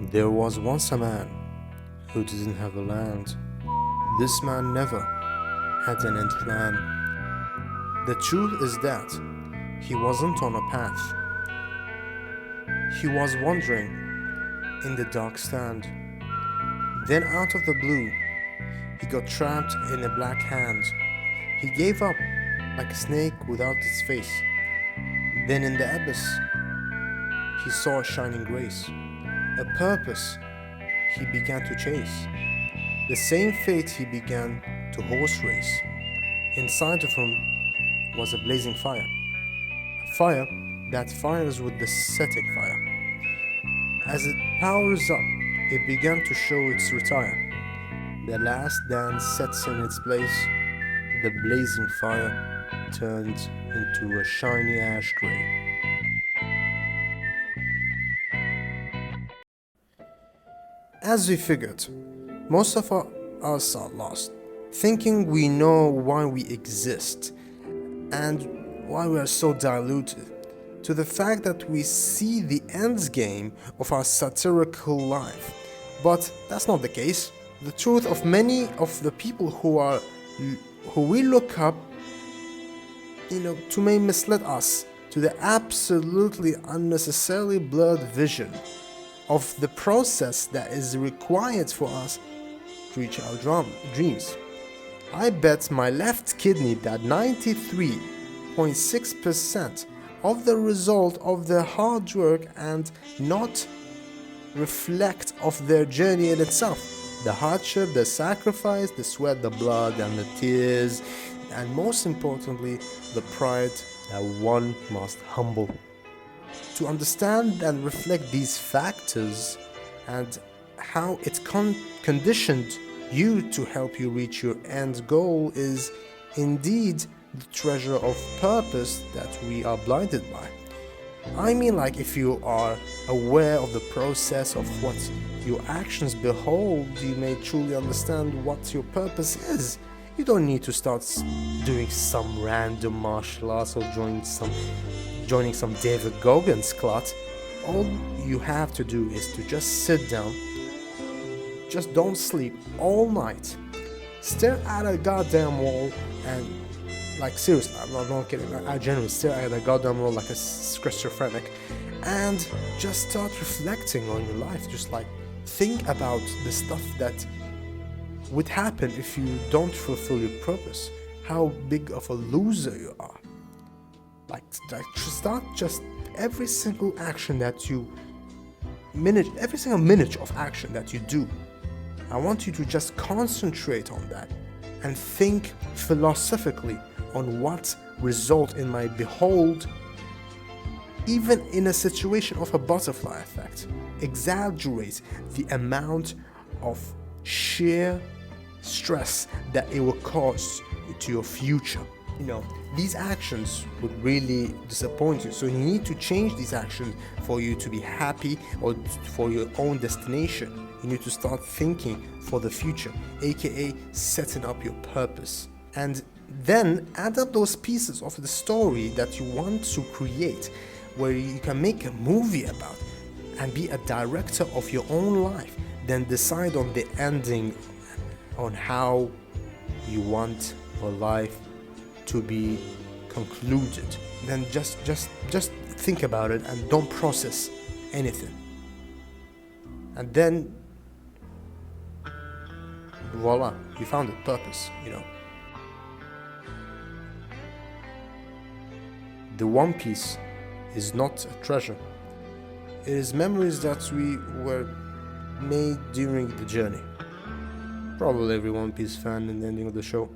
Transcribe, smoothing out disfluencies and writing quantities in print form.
There was once a man who didn't have a land. This man never had an end plan. The truth is that he wasn't on a path. He was wandering in the dark stand. Then out of the blue, he got trapped in a black hand. He gave up like a snake without its face. Then in the abyss, he saw a shining grace, a purpose he began to chase. The same fate he began to horse race. Inside of him was a blazing fire, a fire that fires with the setting fire. As it powers up, it began to show its retire. The last dance sets in its place. The blazing fire turns into a shiny ash gray. As we figured, most of us are lost, thinking we know why we exist and why we are so diluted, to the fact that we see the end game of our satirical life. But that's not the case. The truth of many of the people who we look up, to may mislead us to the absolutely unnecessarily blurred vision of the process that is required for us to reach our dreams. I bet my left kidney that 93.6% of the result of their hard work and not reflect of their journey in itself. The hardship, the sacrifice, the sweat, the blood, and the tears, and most importantly, the pride that one must humble. To understand and reflect these factors and how it conditioned you to help you reach your end goal is indeed the treasure of purpose that we are blinded by. I mean, like, if you are aware of the process of what your actions behold, you may truly understand what your purpose is. You don't need to start doing some random martial arts or joining some David Goggins clot. All you have to do is to just sit down, just don't sleep all night, stare at a goddamn wall, and seriously, I'm not kidding, I genuinely stare at a goddamn wall like a schizophrenic, and just start reflecting on your life. Just think about the stuff that would happen if you don't fulfill your purpose, how big of a loser you are. Start just every single minute of action that you do. I want you to just concentrate on that and think philosophically on what result in my behold, even in a situation of a butterfly effect. Exaggerate the amount of sheer stress that it will cause to your future. These actions would really disappoint you, so you need to change these actions for you to be happy or for your own destination. You need to start thinking for the future, aka setting up your purpose, and then add up those pieces of the story that you want to create, where you can make a movie about and be a director of your own life. Then decide on the ending, on how you want your life to be concluded. Then just think about it and don't process anything. And then voila, you found it, purpose. The One Piece is not a treasure. It is memories that we were made during the journey. Probably every One Piece fan in the ending of the show.